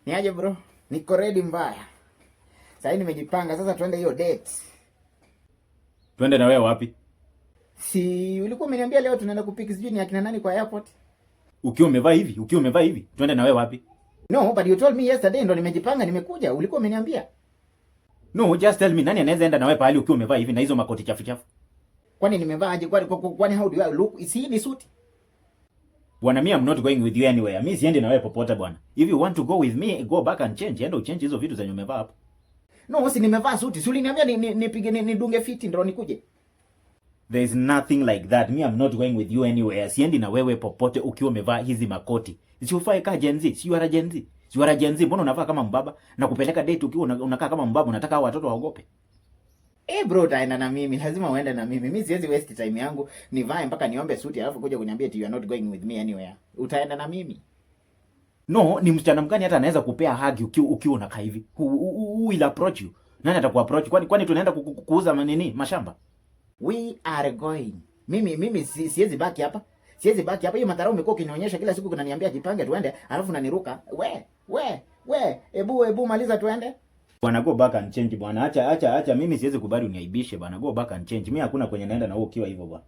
Ni aje bro? Niko ready mbaya. Sasa nimejipanga sasa tuende hiyo date. Twende na wewe wapi? Si ulikuwa umeniambia leo tunaenda kupick sijui ni akina nani kwa airport? Ukiwa umevaa hivi. Twende na wewe wapi? No, but you told me yesterday ndo nimejipanga nimekuja. Ulikuwa umeniambia. No, just tell me nani anaweza enda na wewe pahali ukiwa umevaa hivi na hizo makoti chafu chafu? Kwani nimevaa aje? Kwani how do I look? Si ni suit? Bwana, I'm not going with you anywhere. Mimi siendi na wewe popote bwana. If you want to go with me, go back and change. Enda uchange hizo vitu zenye umevaa hapo. No, si nimevaa suit. Si uliniambia nipige nidunge fiti ndo nikuje. There is nothing like that. I'm not going with you anywhere. Siendi na wewe popote ukiwa umevaa hizi makoti. Si ufae ka Gen Z. Si you are Gen Z. Si you are Gen Z. Mbona unavaa kama mbaba na kupeleka date ukiwa unakaa kama mbaba, unataka hao watoto waogope? Bro, utaenda na mimi. Lazima uende na mimi. Mimi siwezi waste time yangu nivae mpaka niombe suti alafu kuja kuniambia eti you are not going with me anywhere. Utaenda na mimi. No, ni msichana mgani hata anaweza kupea hug ukiwa unakaa hivi? Who will approach you? Nani atakuapproach? Kwani tunaenda kuuza nini? Mashamba? We are going. Mimi siwezi baki hapa. Siwezi baki hapa. Hiyo madharau umekuwa ukinionyesha kila siku kunaniambia jipange tuende, alafu unaniruka. Ebu maliza tuende. Bwana, go back and change bwana. Acha mimi siwezi kubali uniaibishe bwana. Go back and change. Mimi hakuna kwenye naenda na wewe ukiwa hivyo bwana.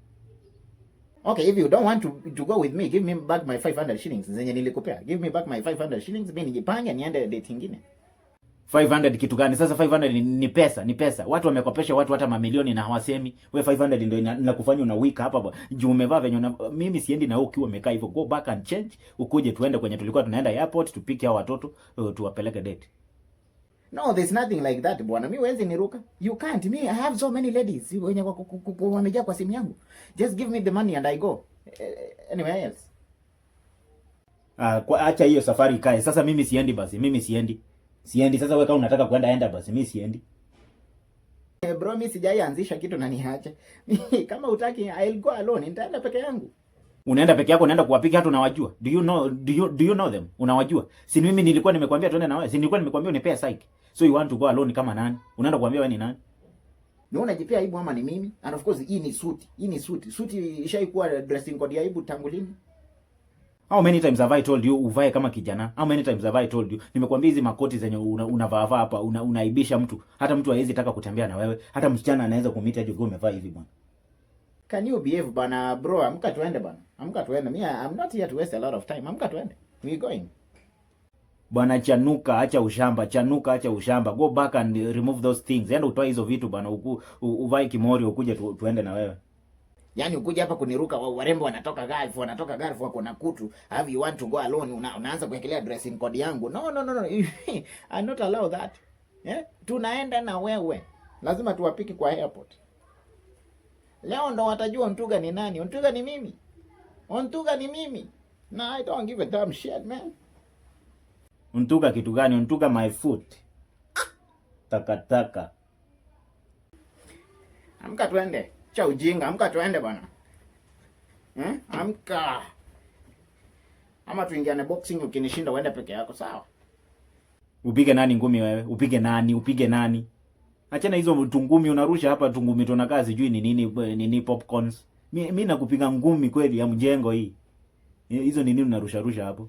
Okay, if you don't want to go with me, give me back my 500 shillings zenye nilikupea. Give me back my 500 shillings. Mimi nijipange niende date nyingine. 500 kitu gani? Sasa 500 ni pesa. Watu wamekopesha watu hata mamilioni na hawasemi. Wewe 500 ndio inakufanya una week hapa bwana. Juu umevaa venye mimi siendi na wewe ukiwa umekaa hivyo. Go back and change. Ukuje tuende kwenye tulikuwa tunaenda airport tupike hao watoto tuwapeleke date. No, there's nothing like that bwana. Mimi wezi niruka. You can't. Me, I have so many ladies wenye wamejaa kwa simu yangu. Just give me the money and I go. Anywhere else. Acha hiyo safari kae. Sasa mimi siendi basi. Siendi. Sasa wewe kama unataka kwenda enda basi. Mimi siendi. Bro, mimi sijaianzisha kitu na niache. Kama utaki I'll go alone. Nitaenda peke yangu. Unaenda peke yako, unaenda kuwapika hata unawajua? Do you know them? Unawajua? Si mimi nilikuwa nimekwambia tuende na wewe. Si nilikuwa nimekwambia unipea psych. So you want to go alone kama nani? Unaenda kuambia wewe ni nani? Ni unajipea aibu ama ni mimi? And of course hii ni suit. Suit ishaikuwa dressing code ya aibu tangu lini? How many times have I told you uvae kama kijana? How many times have I told you? Nimekwambia hizi makoti zenye unavaa hapa unaibisha mtu. Hata mtu hawezi taka kutembea na wewe. Hata msichana anaweza kumita hiyo umevaa hivi bwana. Can you behave bana bro? Amka tuende bana. Amka tuende. I'm not here to waste a lot of time. Amka tuende. We going. Bwana, chanuka, acha ushamba. Go back and remove those things. Enda utoe hizo vitu bwana, uvae kimori ukuje tuende na wewe. Yaani ukuje hapa kuniruka warembo wanatoka Gulf wako na kutu. Have you want to go alone? Unaanza kuwekelea dressing code yangu. No. I not allow that. Tunaenda na wewe. Lazima tuwapiki kwa airport. Leo ndo watajua Ntuga ni nani. Ntuga ni mimi. Ntuga ni mimi. No, I don't give a damn shit, man. Ntuga kitu gani? Ntuga my foot. Takataka. Amka tuende. Cha ujinga, amka tuende bwana. Amka. Ama tuingiane boxing ukinishinda uende peke yako, sawa? Upige nani ngumi wewe? Upige nani? Achana hizo tungumi unarusha hapa, tungumi tunakaa sijui ni nini popcorns. Mimi nakupiga ngumi kweli ya mjengo hii. Hizo nini unarusha hapo?